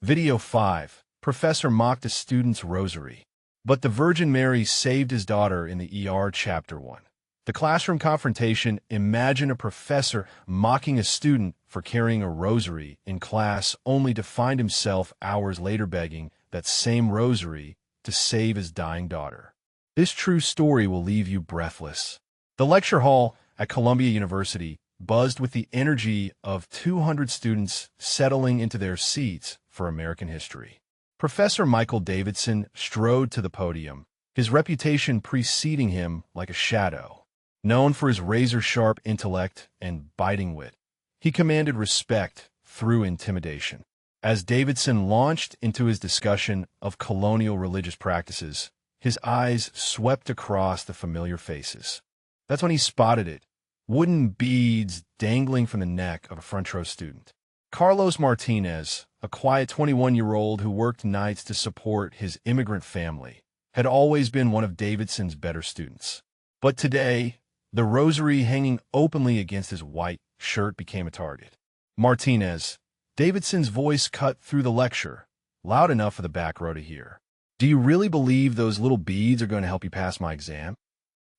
Video 5. Professor mocked a student's rosary. But the Virgin Mary saved his daughter in the ER Chapter 1. The classroom confrontation. Imagine a professor mocking a student for carrying a rosary in class only to find himself hours later begging that same rosary to save his dying daughter. This true story will leave you breathless. The lecture hall at Columbia University buzzed with the energy of 200 students settling into their seats for American history. Professor Michael Davidson strode to the podium, his reputation preceding him like a shadow. Known for his razor-sharp intellect and biting wit, he commanded respect through intimidation. As Davidson launched into his discussion of colonial religious practices, his eyes swept across the familiar faces. That's when he spotted it. Wooden beads dangling from the neck of a front-row student. Carlos Martinez, a quiet 21-year-old who worked nights to support his immigrant family, had always been one of Davidson's better students. But today, the rosary hanging openly against his white shirt became a target. Martinez, Davidson's voice cut through the lecture, loud enough for the back row to hear. Do you really believe those little beads are going to help you pass my exam?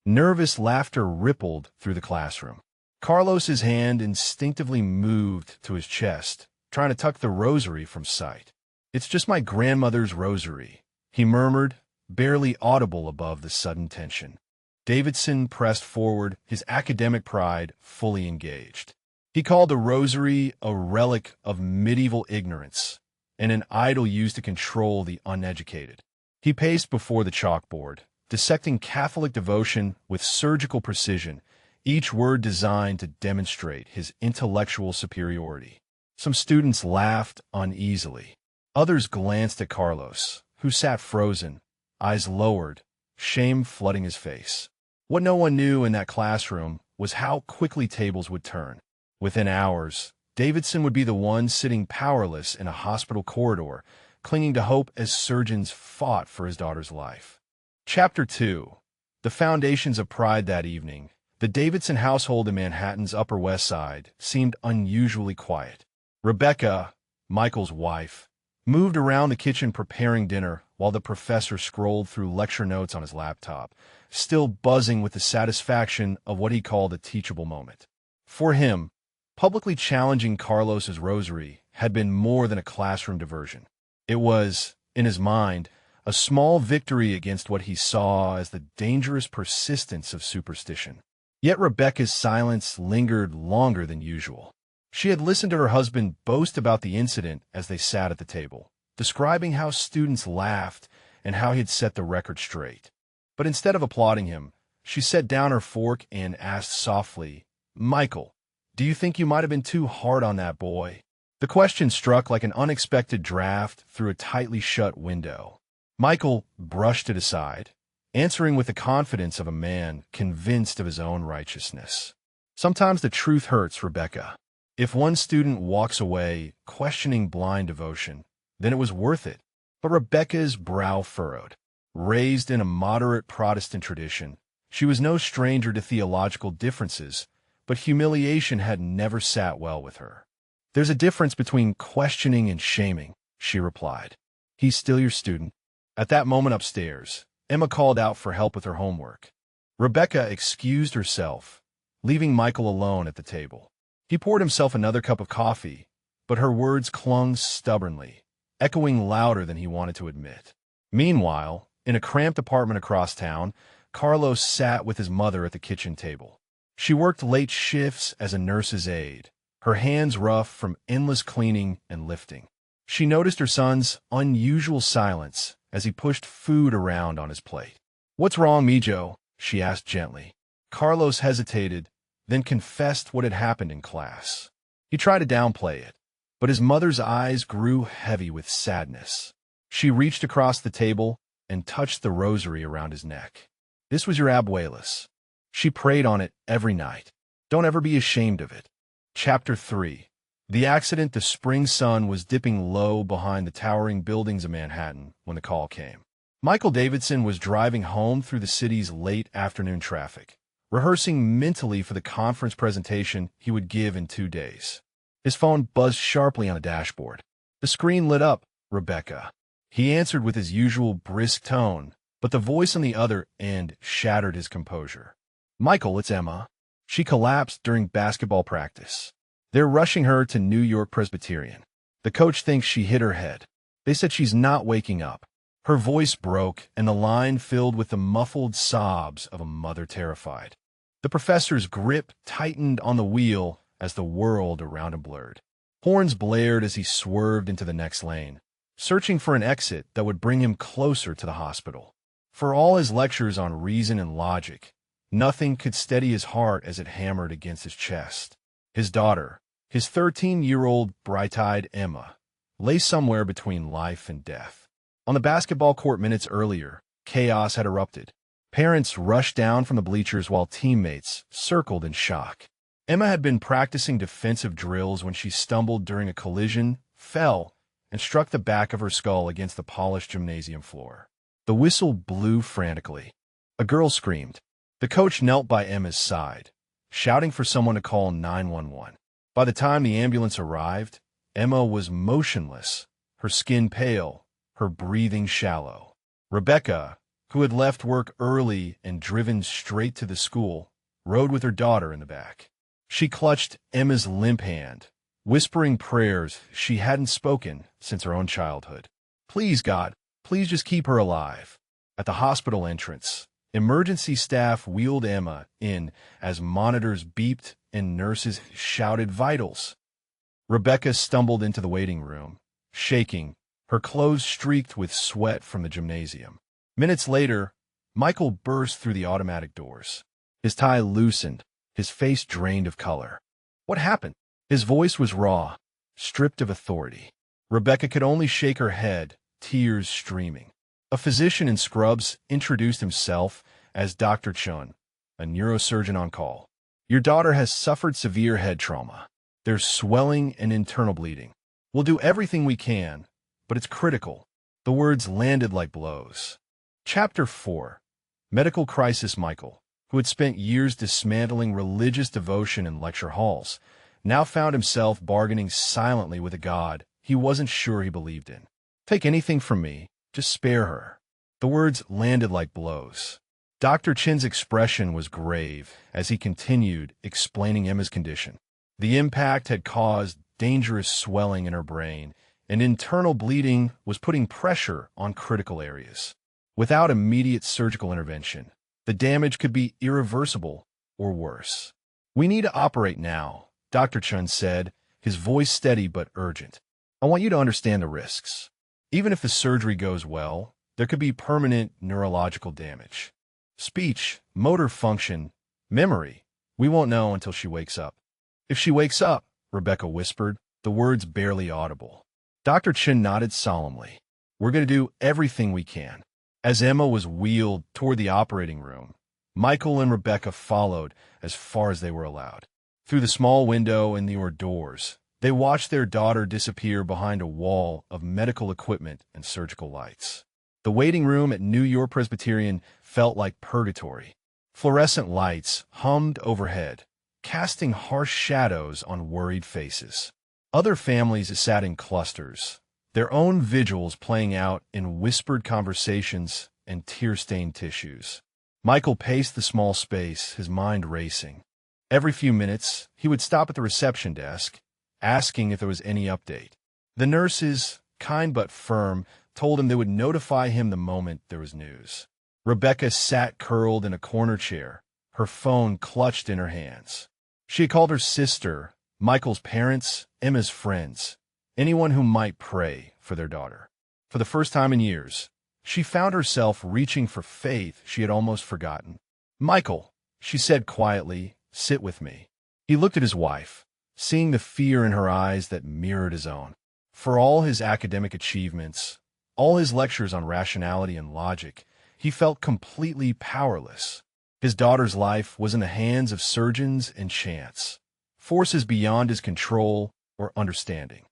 Nervous laughter rippled through the classroom. Carlos's hand instinctively moved to his chest, trying to tuck the rosary from sight. It's just my grandmother's rosary, he murmured, barely audible above the sudden tension. Davidson pressed forward, his academic pride fully engaged. He called the rosary a relic of medieval ignorance and an idol used to control the uneducated. He paced before the chalkboard, dissecting Catholic devotion with surgical precision, each word designed to demonstrate his intellectual superiority. Some students laughed uneasily. Others glanced at Carlos, who sat frozen, eyes lowered, shame flooding his face. What no one knew in that classroom was how quickly tables would turn. Within hours, Davidson would be the one sitting powerless in a hospital corridor, clinging to hope as surgeons fought for his daughter's life. Chapter 2. The Foundations of Pride. That evening, the Davidson household in Manhattan's Upper West Side seemed unusually quiet. Rebecca, Michael's wife, moved around the kitchen preparing dinner while the professor scrolled through lecture notes on his laptop, still buzzing with the satisfaction of what he called a teachable moment. For him, publicly challenging Carlos's rosary had been more than a classroom diversion. It was, in his mind, a small victory against what he saw as the dangerous persistence of superstition. Yet Rebecca's silence lingered longer than usual. She had listened to her husband boast about the incident as they sat at the table, describing how students laughed and how he had set the record straight. But instead of applauding him, she set down her fork and asked softly, "Michael, do you think you might have been too hard on that boy?" The question struck like an unexpected draft through a tightly shut window. Michael brushed it aside, answering with the confidence of a man convinced of his own righteousness. Sometimes the truth hurts, Rebecca. If one student walks away questioning blind devotion, then it was worth it. But Rebecca's brow furrowed. Raised in a moderate Protestant tradition, she was no stranger to theological differences, but humiliation had never sat well with her. "There's a difference between questioning and shaming," she replied. "He's still your student." At that moment upstairs, Emma called out for help with her homework. Rebecca excused herself, leaving Michael alone at the table. He poured himself another cup of coffee, but her words clung stubbornly, echoing louder than he wanted to admit. Meanwhile, in a cramped apartment across town, Carlos sat with his mother at the kitchen table. She worked late shifts as a nurse's aide, her hands rough from endless cleaning and lifting. She noticed her son's unusual silence as he pushed food around on his plate. "What's wrong, Mijo?" she asked gently. Carlos hesitated, then confessed what had happened in class. He tried to downplay it, but his mother's eyes grew heavy with sadness. She reached across the table and touched the rosary around his neck. "This was your abuela's. She prayed on it every night. Don't ever be ashamed of it." Chapter 3. The accident. The spring sun was dipping low behind the towering buildings of Manhattan when the call came. Michael Davidson was driving home through the city's late afternoon traffic, rehearsing mentally for the conference presentation he would give in 2 days. His phone buzzed sharply on the dashboard. The screen lit up, Rebecca. He answered with his usual brisk tone, but the voice on the other end shattered his composure. Michael, it's Emma. She collapsed during basketball practice. They're rushing her to New York Presbyterian. The coach thinks she hit her head. They said she's not waking up. Her voice broke, and the line filled with the muffled sobs of a mother terrified. The professor's grip tightened on the wheel as the world around him blurred. Horns blared as he swerved into the next lane, searching for an exit that would bring him closer to the hospital. For all his lectures on reason and logic, nothing could steady his heart as it hammered against his chest. His daughter, his 13-year-old bright-eyed Emma, lay somewhere between life and death. On the basketball court minutes earlier, chaos had erupted. Parents rushed down from the bleachers while teammates circled in shock. Emma had been practicing defensive drills when she stumbled during a collision, fell, and struck the back of her skull against the polished gymnasium floor. The whistle blew frantically. A girl screamed. The coach knelt by Emma's side, shouting for someone to call 911. By the time the ambulance arrived, Emma was motionless, her skin pale, her breathing shallow. Rebecca, who had left work early and driven straight to the school, rode with her daughter in the back. She clutched Emma's limp hand, whispering prayers she hadn't spoken since her own childhood. Please, God, please just keep her alive. At the hospital entrance, emergency staff wheeled Emma in as monitors beeped and nurses shouted vitals. Rebecca stumbled into the waiting room, shaking, her clothes streaked with sweat from the gymnasium. Minutes later, Michael burst through the automatic doors. His tie loosened, his face drained of color. What happened? His voice was raw, stripped of authority. Rebecca could only shake her head, tears streaming. A physician in scrubs introduced himself as Dr. Chun, a neurosurgeon on call. Your daughter has suffered severe head trauma. There's swelling and internal bleeding. We'll do everything we can, but it's critical. The words landed like blows. Chapter 4. Medical Crisis. Michael, who had spent years dismantling religious devotion in lecture halls, now found himself bargaining silently with a God he wasn't sure he believed in. Take anything from me, just spare her. The words landed like blows. Dr. Chin's expression was grave as he continued explaining Emma's condition. The impact had caused dangerous swelling in her brain, and internal bleeding was putting pressure on critical areas. Without immediate surgical intervention, the damage could be irreversible or worse. We need to operate now, Dr. Chun said, his voice steady but urgent. I want you to understand the risks. Even if the surgery goes well, there could be permanent neurological damage. Speech, motor function, memory. We won't know until she wakes up. If she wakes up, Rebecca whispered, the words barely audible. Dr. Chin nodded solemnly. We're going to do everything we can. As Emma was wheeled toward the operating room, Michael and Rebecca followed as far as they were allowed. Through the small window in the hors doors, they watched their daughter disappear behind a wall of medical equipment and surgical lights. The waiting room at New York Presbyterian felt like purgatory. Fluorescent lights hummed overhead, casting harsh shadows on worried faces. Other families sat in clusters, their own vigils playing out in whispered conversations and tear-stained tissues. Michael paced the small space, his mind racing. Every few minutes, he would stop at the reception desk, asking if there was any update. The nurses, kind but firm, told him they would notify him the moment there was news. Rebecca sat curled in a corner chair, her phone clutched in her hands. She had called her sister, Michael's parents, Emma's friends, anyone who might pray for their daughter. For the first time in years, she found herself reaching for faith she had almost forgotten. Michael, she said quietly, sit with me. He looked at his wife, seeing the fear in her eyes that mirrored his own. For all his academic achievements, all his lectures on rationality and logic, he felt completely powerless. His daughter's life was in the hands of surgeons and chance, forces beyond his control or understanding.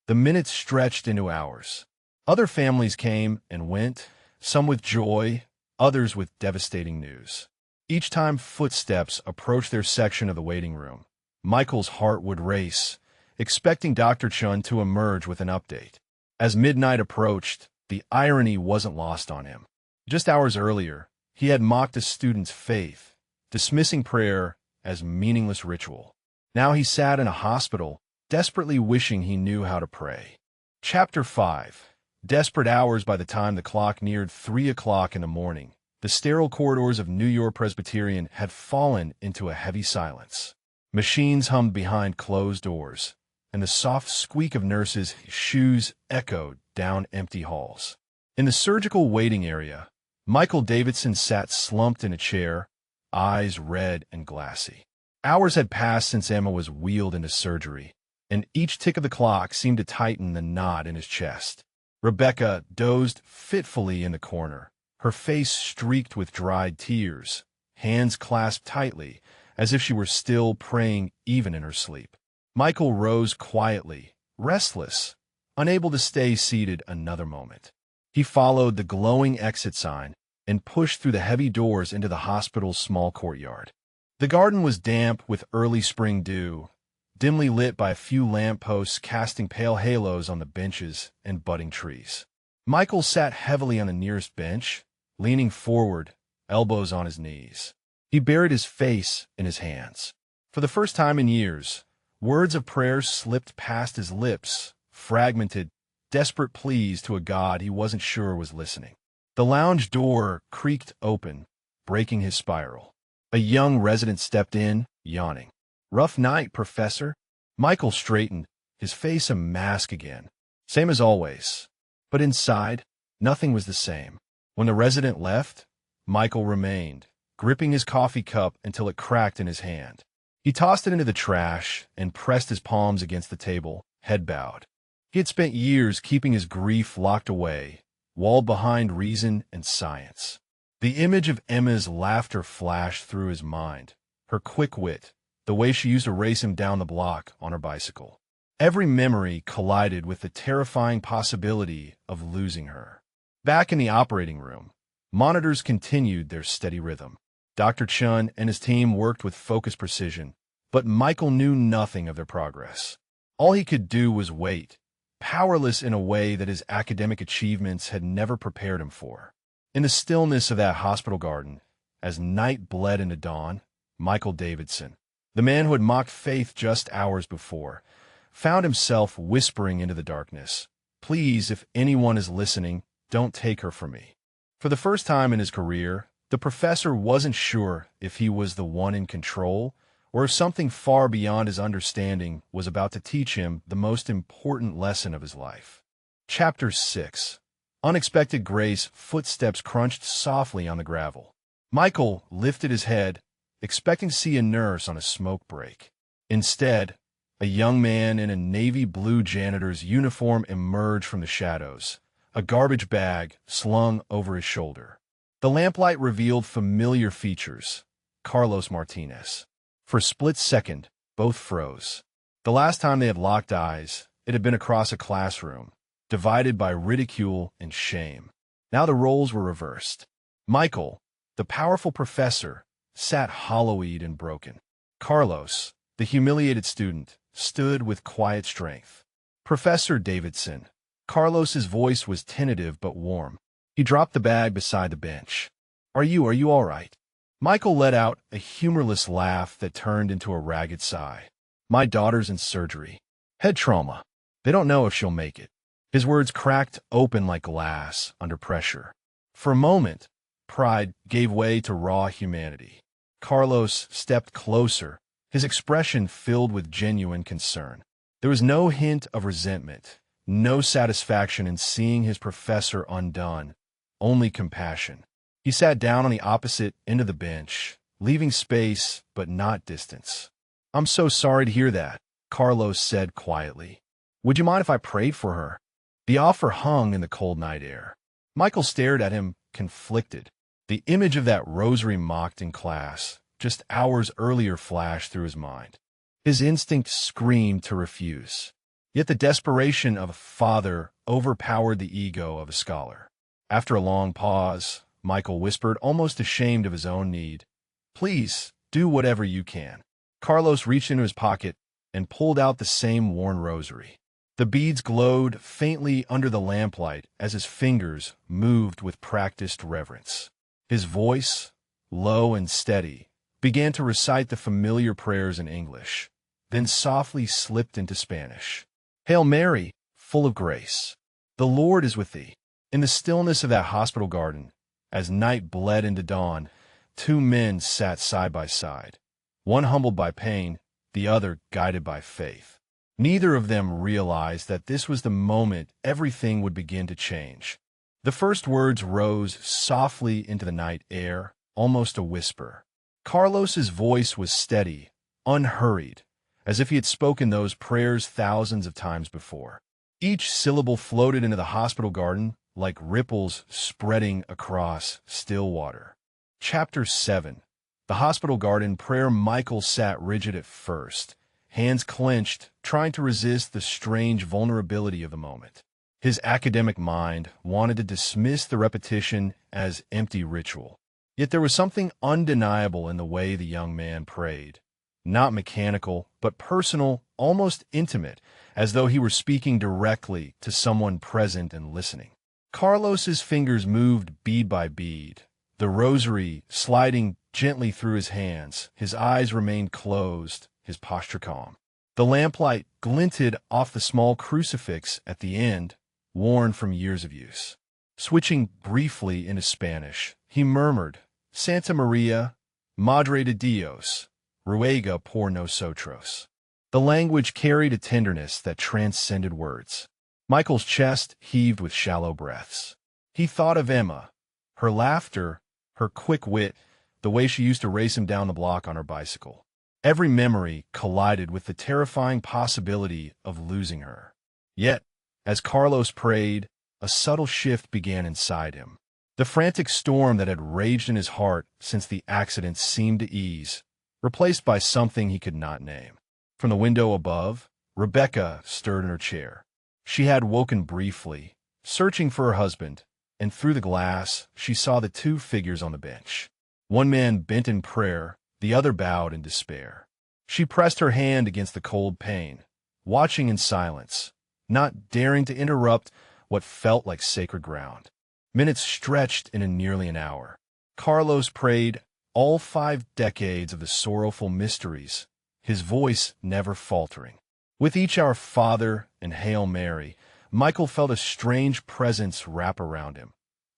The minutes stretched into hours. Other families came and went, some with joy, others with devastating news. Each time footsteps approached their section of the waiting room, Michael's heart would race, expecting Dr. Chun to emerge with an update. As midnight approached, the irony wasn't lost on him. Just hours earlier, he had mocked a student's faith, dismissing prayer as meaningless ritual. Now he sat in a hospital, desperately wishing he knew how to pray. Chapter 5. Desperate hours. By the time the clock neared 3 o'clock in the morning, the sterile corridors of New York Presbyterian had fallen into a heavy silence. Machines hummed behind closed doors, and the soft squeak of nurses' shoes echoed down empty halls. In the surgical waiting area, Michael Davidson sat slumped in a chair, eyes red and glassy. Hours had passed since Emma was wheeled into surgery, and each tick of the clock seemed to tighten the knot in his chest. Rebecca dozed fitfully in the corner, her face streaked with dried tears, hands clasped tightly, as if she were still praying even in her sleep. Michael rose quietly, restless, unable to stay seated another moment. He followed the glowing exit sign and pushed through the heavy doors into the hospital's small courtyard. The garden was damp with early spring dew, dimly lit by a few lampposts casting pale halos on the benches and budding trees. Michael sat heavily on the nearest bench, leaning forward, elbows on his knees. He buried his face in his hands. For the first time in years, words of prayer slipped past his lips, fragmented, desperate pleas to a God he wasn't sure was listening. The lounge door creaked open, breaking his spiral. A young resident stepped in, yawning. "Rough night, Professor." Michael straightened, his face a mask again. Same as always. But inside, nothing was the same. When the resident left, Michael remained, gripping his coffee cup until it cracked in his hand. He tossed it into the trash and pressed his palms against the table, head bowed. He had spent years keeping his grief locked away, walled behind reason and science. The image of Emma's laughter flashed through his mind, her quick wit, the way she used to race him down the block on her bicycle. Every memory collided with the terrifying possibility of losing her. Back in the operating room, monitors continued their steady rhythm. Dr. Chun and his team worked with focused precision, but Michael knew nothing of their progress. All he could do was wait, powerless in a way that his academic achievements had never prepared him for. In the stillness of that hospital garden, as night bled into dawn, Michael Davidson, the man who had mocked faith just hours before, found himself whispering into the darkness, "Please, if anyone is listening, don't take her from me." For the first time in his career, the professor wasn't sure if he was the one in control or if something far beyond his understanding was about to teach him the most important lesson of his life. Chapter 6. Unexpected grace. Footsteps crunched softly on the gravel. Michael lifted his head, expecting to see a nurse on a smoke break. Instead, a young man in a navy blue janitor's uniform emerged from the shadows, a garbage bag slung over his shoulder. The lamplight revealed familiar features: Carlos Martinez. For a split second, both froze. The last time they had locked eyes, it had been across a classroom, divided by ridicule and shame. Now the roles were reversed. Michael, the powerful professor, sat hollow-eyed and broken. Carlos, the humiliated student, stood with quiet strength. "Professor Davidson." Carlos's voice was tentative but warm. He dropped the bag beside the bench. Are you all right?" Michael let out a humorless laugh that turned into a ragged sigh. "My daughter's in surgery. Head trauma. They don't know if she'll make it." His words cracked open like glass under pressure. For a moment, pride gave way to raw humanity. Carlos stepped closer, his expression filled with genuine concern. There was no hint of resentment, no satisfaction in seeing his professor undone, only compassion. He sat down on the opposite end of the bench, leaving space but not distance. "I'm so sorry to hear that," Carlos said quietly. "Would you mind if I prayed for her?" The offer hung in the cold night air. Michael stared at him, conflicted. The image of that rosary mocked in class, just hours earlier, flashed through his mind. His instinct screamed to refuse. Yet the desperation of a father overpowered the ego of a scholar. After a long pause, Michael whispered, almost ashamed of his own need, "Please, do whatever you can." Carlos reached into his pocket and pulled out the same worn rosary. The beads glowed faintly under the lamplight as his fingers moved with practiced reverence. His voice, low and steady, began to recite the familiar prayers in English, then softly slipped into Spanish. Hail Mary, full of grace. The Lord is with thee. In the stillness of that hospital garden, as night bled into dawn, two men sat side by side, one humbled by pain, the other guided by faith. Neither of them realized that this was the moment everything would begin to change. The first words rose softly into the night air, almost a whisper. Carlos's voice was steady, unhurried, as if he had spoken those prayers thousands of times before. Each syllable floated into the hospital garden like ripples spreading across still water. Chapter 7. The hospital garden prayer. Michael sat rigid at first, hands clenched, trying to resist the strange vulnerability of the moment. His academic mind wanted to dismiss the repetition as empty ritual. Yet there was something undeniable in the way the young man prayed. Not mechanical, but personal, almost intimate, as though he were speaking directly to someone present and listening. Carlos's fingers moved bead by bead, the rosary sliding gently through his hands. His eyes remained closed, his posture calm. The lamplight glinted off the small crucifix at the end, worn from years of use. Switching briefly into Spanish, he murmured, Santa Maria, Madre de Dios, ruega por nosotros. The language carried a tenderness that transcended words. Michael's chest heaved with shallow breaths. He thought of Emma, her laughter, her quick wit, the way she used to race him down the block on her bicycle. Every memory collided with the terrifying possibility of losing her. Yet, as Carlos prayed, a subtle shift began inside him. The frantic storm that had raged in his heart since the accident seemed to ease, replaced by something he could not name. From the window above, Rebecca stirred in her chair. She had woken briefly, searching for her husband, and through the glass she saw the two figures on the bench. One man bent in prayer, the other bowed in despair. She pressed her hand against the cold pane, watching in silence, not daring to interrupt what felt like sacred ground. Minutes stretched into nearly an hour. Carlos prayed all 5 decades of the sorrowful mysteries, his voice never faltering. With each Our Father and Hail Mary, Michael felt a strange presence wrap around him,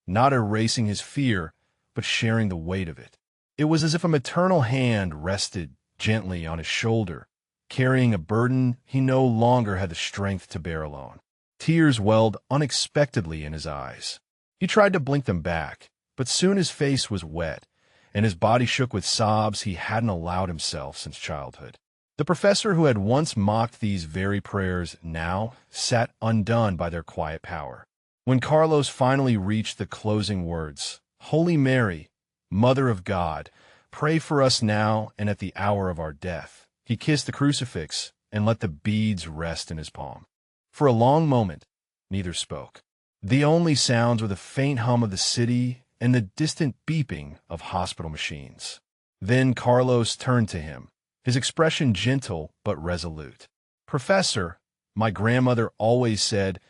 not erasing his fear, but sharing the weight of it. It was as if a maternal hand rested gently on his shoulder, carrying a burden he no longer had the strength to bear alone. Tears welled unexpectedly in his eyes. He tried to blink them back, but soon his face was wet, and his body shook with sobs he hadn't allowed himself since childhood. The professor who had once mocked these very prayers now sat undone by their quiet power. When Carlos finally reached the closing words, Holy Mary, Mother of God, pray for us now and at the hour of our death, he kissed the crucifix and let the beads rest in his palm. For a long moment, neither spoke. The only sounds were the faint hum of the city and the distant beeping of hospital machines. Then Carlos turned to him, his expression gentle but resolute. Professor, my grandmother always said,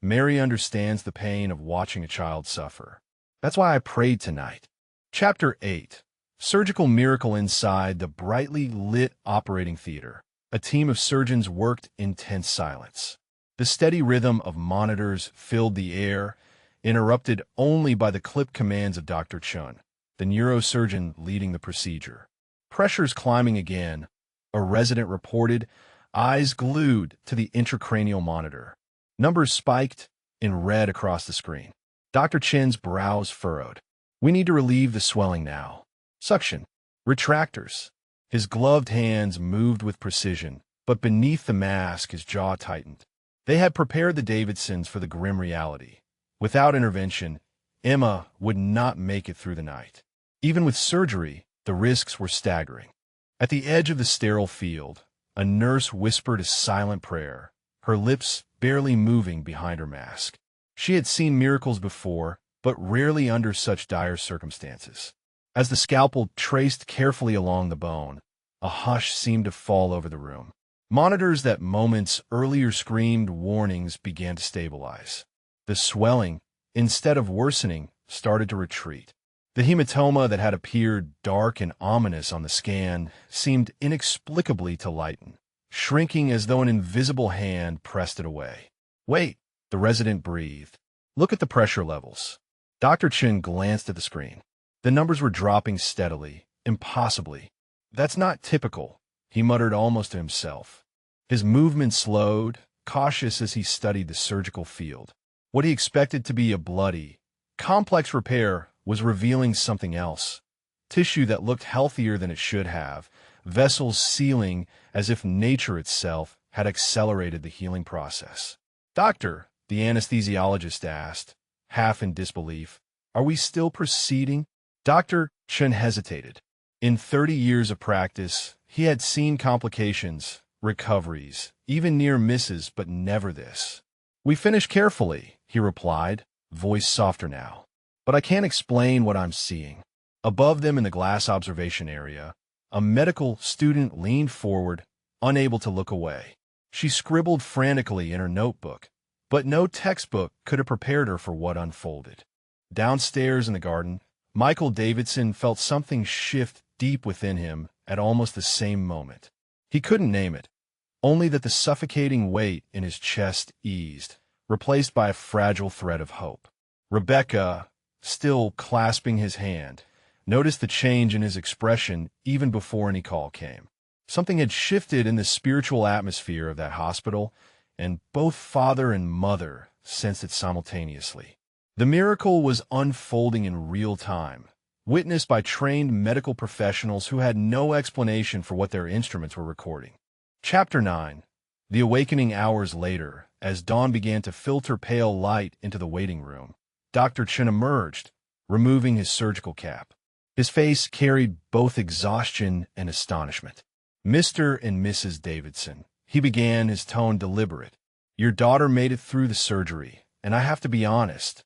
Mary understands the pain of watching a child suffer. That's why I prayed tonight. Chapter 8. Surgical miracle. Inside the brightly lit operating theater, a team of surgeons worked in tense silence. The steady rhythm of monitors filled the air, interrupted only by the clipped commands of Dr. Chun, the neurosurgeon leading the procedure. Pressures climbing again, a resident reported, eyes glued to the intracranial monitor. Numbers spiked in red across the screen. Dr. Chin's brows furrowed. We need to relieve the swelling now. Suction. Retractors. His gloved hands moved with precision, but beneath the mask his jaw tightened. They had prepared the Davidsons for the grim reality. Without intervention, Emma would not make it through the night. Even with surgery, the risks were staggering. At the edge of the sterile field, a nurse whispered a silent prayer, her lips barely moving behind her mask. She had seen miracles before, but rarely under such dire circumstances. As the scalpel traced carefully along the bone, a hush seemed to fall over the room. Monitors that moments earlier screamed warnings began to stabilize. The swelling, instead of worsening, started to retreat. The hematoma that had appeared dark and ominous on the scan seemed inexplicably to lighten, shrinking as though an invisible hand pressed it away. "Wait," the resident breathed. "Look at the pressure levels." Dr. Chin glanced at the screen. The numbers were dropping steadily, impossibly. "That's not typical," he muttered almost to himself. His movement slowed, cautious as he studied the surgical field. What he expected to be a bloody, complex repair was revealing something else. Tissue that looked healthier than it should have, vessels sealing as if nature itself had accelerated the healing process. "Doctor," the anesthesiologist asked, half in disbelief, "are we still proceeding?" Dr. Chen hesitated. In 30 years of practice, he had seen complications, recoveries, even near misses, but never this. "We finish carefully," he replied, voice softer now. "But I can't explain what I'm seeing." Above them in the glass observation area, a medical student leaned forward, unable to look away. She scribbled frantically in her notebook, but no textbook could have prepared her for what unfolded. Downstairs in the garden, Michael Davidson felt something shift deep within him at almost the same moment. He couldn't name it, only that the suffocating weight in his chest eased, replaced by a fragile thread of hope. Rebecca, still clasping his hand, noticed the change in his expression even before any call came. Something had shifted in the spiritual atmosphere of that hospital, and both father and mother sensed it simultaneously. The miracle was unfolding in real time, witnessed by trained medical professionals who had no explanation for what their instruments were recording. Chapter 9. The awakening hours later, as dawn began to filter pale light into the waiting room, Dr. Chen emerged, removing his surgical cap. His face carried both exhaustion and astonishment. "Mr. and Mrs. Davidson," he began, his tone deliberate, "your daughter made it through the surgery, and I have to be honest,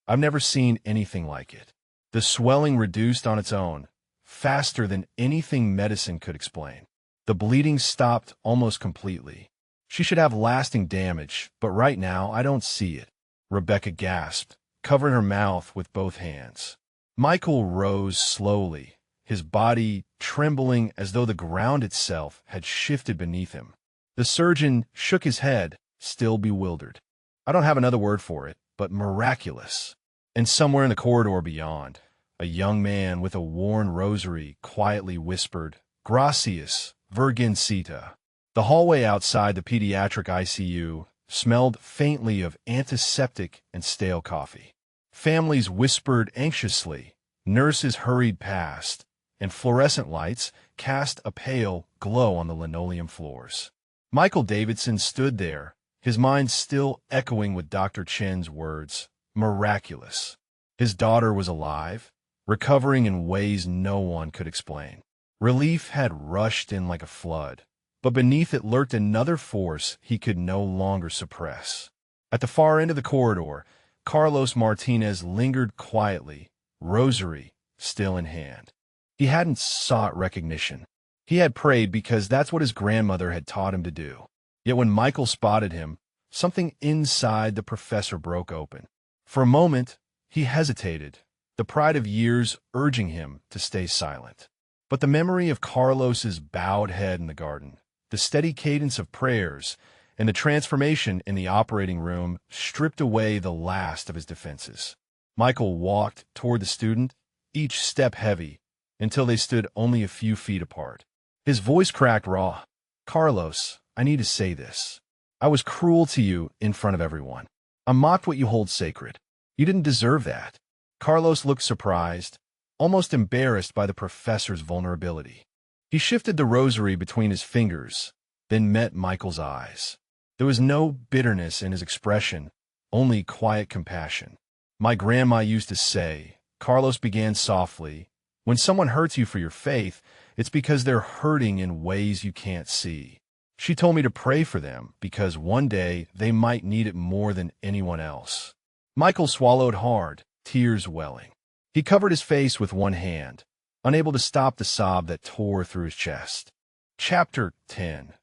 I've never seen anything like it. The swelling reduced on its own, faster than anything medicine could explain. The bleeding stopped almost completely. She should have lasting damage, but right now I don't see it." Rebecca gasped, covering her mouth with both hands. Michael rose slowly, his body trembling as though the ground itself had shifted beneath him. The surgeon shook his head, still bewildered. "I don't have another word for it, but miraculous." And somewhere in the corridor beyond, a young man with a worn rosary quietly whispered, "Gracias, Virgencita." The hallway outside the pediatric ICU smelled faintly of antiseptic and stale coffee. Families whispered anxiously, nurses hurried past, and fluorescent lights cast a pale glow on the linoleum floors. Michael Davidson stood there, his mind still echoing with Dr. Chen's words, miraculous. His daughter was alive, recovering in ways no one could explain. Relief had rushed in like a flood, but beneath it lurked another force he could no longer suppress. At the far end of the corridor, Carlos Martinez lingered quietly, rosary still in hand. He hadn't sought recognition. He had prayed because that's what his grandmother had taught him to do. Yet when Michael spotted him, something inside the professor broke open. For a moment, he hesitated, the pride of years urging him to stay silent. But the memory of Carlos's bowed head in the garden, the steady cadence of prayers, and the transformation in the operating room stripped away the last of his defenses. Michael walked toward the student, each step heavy, until they stood only a few feet apart. His voice cracked raw. "Carlos, I need to say this. I was cruel to you in front of everyone. I mocked what you hold sacred. You didn't deserve that." Carlos looked surprised, almost embarrassed by the professor's vulnerability. He shifted the rosary between his fingers, then met Michael's eyes. There was no bitterness in his expression, only quiet compassion. "My grandma used to say," Carlos began softly, "when someone hurts you for your faith, it's because they're hurting in ways you can't see. She told me to pray for them because one day they might need it more than anyone else." Michael swallowed hard, tears welling. He covered his face with one hand, unable to stop the sob that tore through his chest. Chapter 10.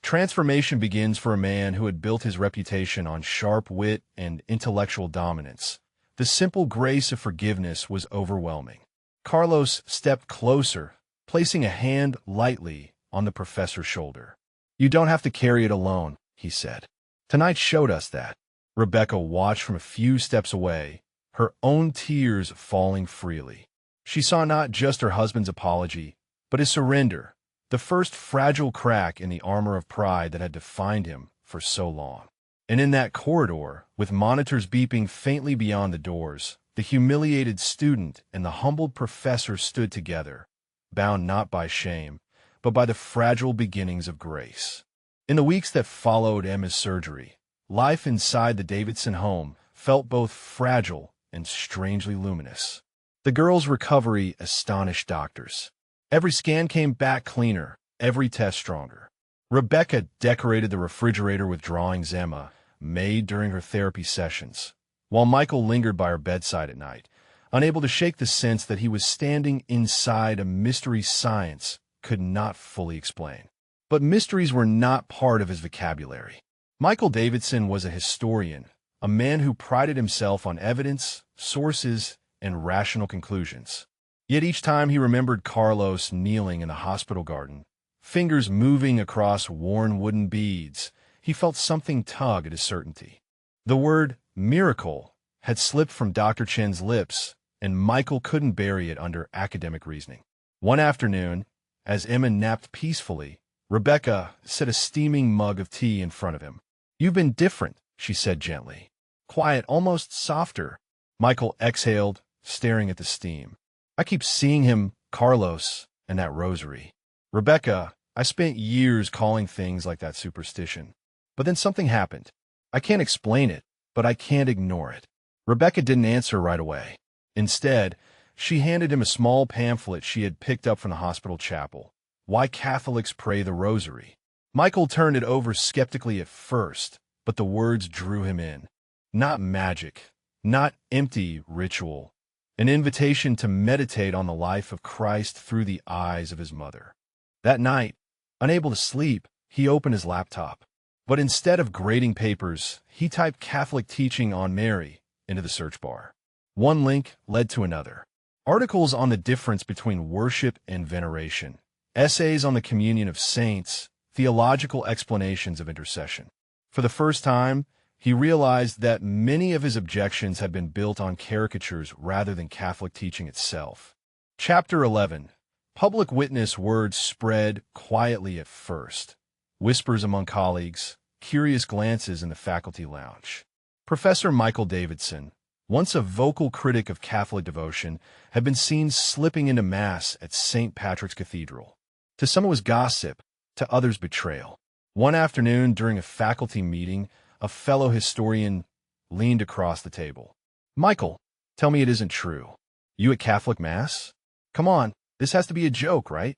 Transformation begins for a man who had built his reputation on sharp wit and intellectual dominance. The simple grace of forgiveness was overwhelming. Carlos stepped closer, placing a hand lightly on the professor's shoulder. "You don't have to carry it alone," he said. "Tonight showed us that." Rebecca watched from a few steps away, her own tears falling freely. She saw not just her husband's apology, but his surrender, the first fragile crack in the armor of pride that had defined him for so long. And in that corridor, with monitors beeping faintly beyond the doors, the humiliated student and the humbled professor stood together, bound not by shame, but by the fragile beginnings of grace. In the weeks that followed Emma's surgery, life inside the Davidson home felt both fragile and strangely luminous. The girl's recovery astonished doctors. Every scan came back cleaner, every test stronger. Rebecca decorated the refrigerator with drawings Emma made during her therapy sessions, while Michael lingered by her bedside at night, unable to shake the sense that he was standing inside a mystery science could not fully explain. But mysteries were not part of his vocabulary. Michael Davidson was a historian, a man who prided himself on evidence, sources, and rational conclusions. Yet each time he remembered Carlos kneeling in the hospital garden, fingers moving across worn wooden beads, he felt something tug at his certainty. The word miracle had slipped from Dr. Chen's lips, and Michael couldn't bury it under academic reasoning. One afternoon, as Emma napped peacefully, Rebecca set a steaming mug of tea in front of him. "You've been different," she said gently. "Quiet, almost softer." Michael exhaled, staring at the steam. "I keep seeing him, Carlos, and that rosary." "Rebecca, I spent years calling things like that superstition. But then something happened. I can't explain it, but I can't ignore it." Rebecca didn't answer right away. Instead, she handed him a small pamphlet she had picked up from the hospital chapel. "Why Catholics Pray the Rosary." Michael turned it over skeptically at first, but the words drew him in. Not magic, not empty ritual, an invitation to meditate on the life of Christ through the eyes of his mother. That night, unable to sleep, he opened his laptop. But instead of grading papers, he typed Catholic teaching on Mary into the search bar. One link led to another. Articles on the difference between worship and veneration, essays on the communion of saints, theological explanations of intercession. For the first time, he realized that many of his objections had been built on caricatures rather than Catholic teaching itself. Chapter 11. Public witness words spread quietly at first. Whispers among colleagues, curious glances in the faculty lounge. Professor Michael Davidson, once a vocal critic of Catholic devotion, had been seen slipping into Mass at St. Patrick's Cathedral. To some it was gossip, to others betrayal. One afternoon during a faculty meeting, a fellow historian leaned across the table. "Michael, tell me it isn't true. You at Catholic Mass? Come on, this has to be a joke, right?"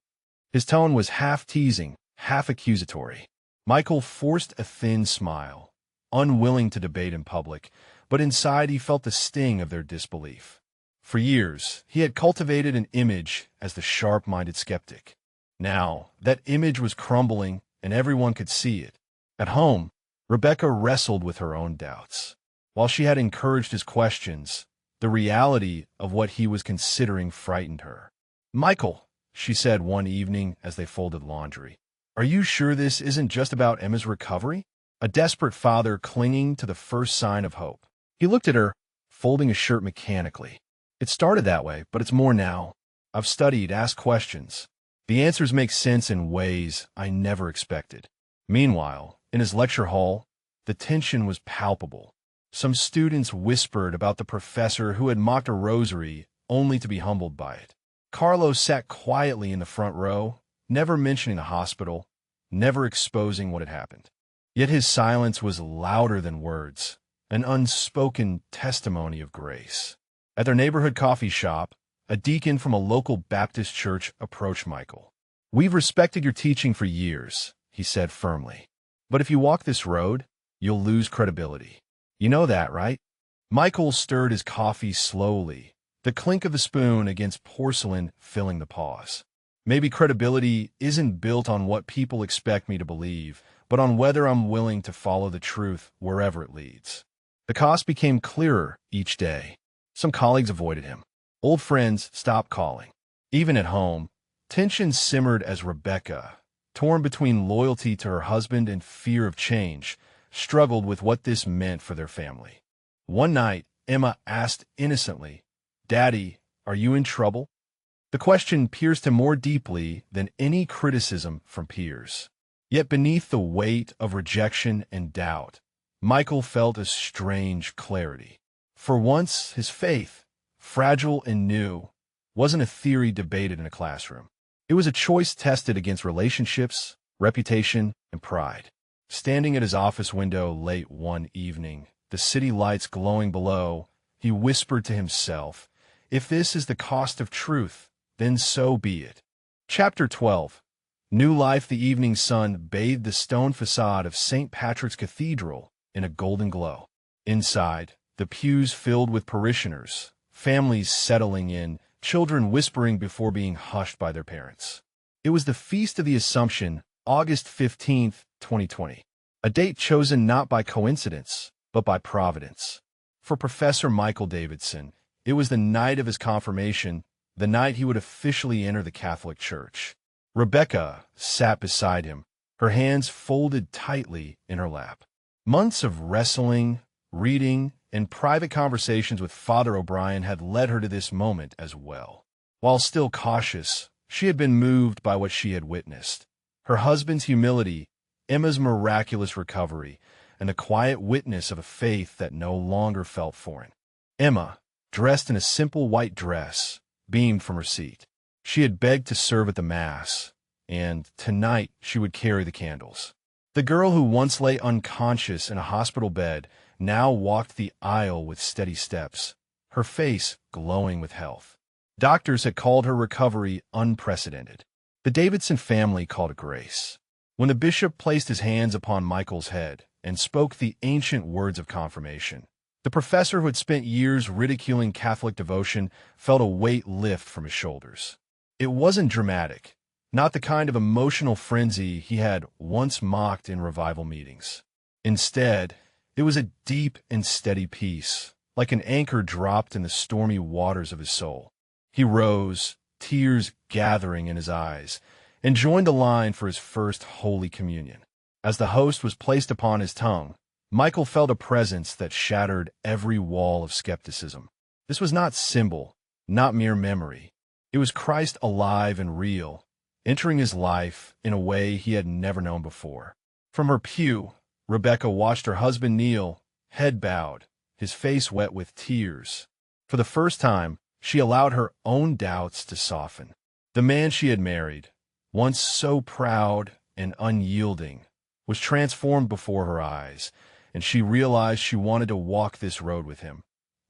His tone was half teasing, half accusatory. Michael forced a thin smile, unwilling to debate in public, but inside he felt the sting of their disbelief. For years, he had cultivated an image as the sharp-minded skeptic. Now, that image was crumbling, and everyone could see it. At home, Rebecca wrestled with her own doubts. While she had encouraged his questions, the reality of what he was considering frightened her. "Michael," she said one evening as they folded laundry, "are you sure this isn't just about Emma's recovery?" A desperate father clinging to the first sign of hope. He looked at her, folding his shirt mechanically. "It started that way, but it's more now. I've studied, asked questions. The answers make sense in ways I never expected." Meanwhile, in his lecture hall, the tension was palpable. Some students whispered about the professor who had mocked a rosary only to be humbled by it. Carlos sat quietly in the front row, never mentioning the hospital, never exposing what had happened. Yet his silence was louder than words, an unspoken testimony of grace. At their neighborhood coffee shop, a deacon from a local Baptist church approached Michael. "We've respected your teaching for years," he said firmly. "But if you walk this road, you'll lose credibility. You know that, right?" Michael stirred his coffee slowly, the clink of the spoon against porcelain filling the pause. Maybe credibility isn't built on what people expect me to believe, but on whether I'm willing to follow the truth wherever it leads. The cost became clearer each day. Some colleagues avoided him. Old friends stopped calling. Even at home, tension simmered as Rebecca, torn between loyalty to her husband and fear of change, struggled with what this meant for their family. One night, Emma asked innocently, "Daddy, are you in trouble?" The question pierced him more deeply than any criticism from peers. Yet beneath the weight of rejection and doubt, Michael felt a strange clarity. For once, his faith, fragile and new, wasn't a theory debated in a classroom. It was a choice tested against relationships, reputation, and pride. Standing at his office window late one evening, the city lights glowing below, he whispered to himself, "If this is the cost of truth, then so be it." Chapter 12. New life. The evening sun bathed the stone facade of St. Patrick's Cathedral in a golden glow. Inside, the pews filled with parishioners, families settling in, children whispering before being hushed by their parents. It was the Feast of the Assumption, August 15th, 2020, a date chosen not by coincidence, but by providence. For Professor Michael Davidson, it was the night of his confirmation, the night he would officially enter the Catholic Church. Rebecca sat beside him, her hands folded tightly in her lap. Months of wrestling, reading, and private conversations with Father O'Brien had led her to this moment as well. While still cautious, she had been moved by what she had witnessed. Her husband's humility, Emma's miraculous recovery, and the quiet witness of a faith that no longer felt foreign. Emma, dressed in a simple white dress, beamed from her seat. She had begged to serve at the Mass, and tonight she would carry the candles. The girl who once lay unconscious in a hospital bed now walked the aisle with steady steps, her face glowing with health. Doctors had called her recovery unprecedented. The Davidson family called it grace. When the bishop placed his hands upon Michael's head and spoke the ancient words of confirmation, the professor who had spent years ridiculing Catholic devotion felt a weight lift from his shoulders. It wasn't dramatic, not the kind of emotional frenzy he had once mocked in revival meetings. Instead, it was a deep and steady peace, like an anchor dropped in the stormy waters of his soul. He rose, tears gathering in his eyes, and joined the line for his first Holy Communion. As the host was placed upon his tongue, Michael felt a presence that shattered every wall of skepticism. This was not symbol, not mere memory. It was Christ alive and real, entering his life in a way he had never known before. From her pew, Rebecca watched her husband kneel, head bowed, his face wet with tears. For the first time, she allowed her own doubts to soften. The man she had married, once so proud and unyielding, was transformed before her eyes, and she realized she wanted to walk this road with him,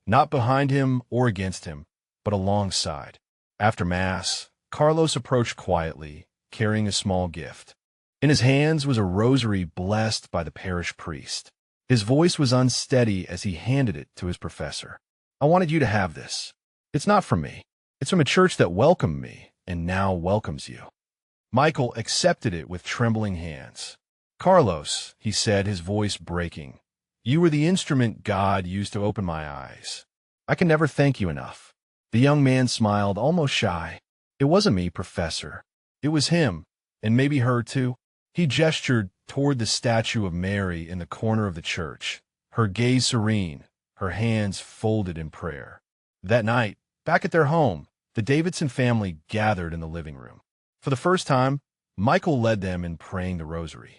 not behind him or against him, but alongside. After Mass, Carlos approached quietly, carrying a small gift. In his hands was a rosary blessed by the parish priest. His voice was unsteady as he handed it to his professor. "I wanted you to have this. It's not from me. It's from a church that welcomed me and now welcomes you." Michael accepted it with trembling hands. "Carlos," he said, his voice breaking, "you were the instrument God used to open my eyes. I can never thank you enough." The young man smiled, almost shy. "It wasn't me, Professor. It was him, and maybe her too." He gestured toward the statue of Mary in the corner of the church, her gaze serene, her hands folded in prayer. That night, back at their home, the Davidson family gathered in the living room. For the first time, Michael led them in praying the Rosary.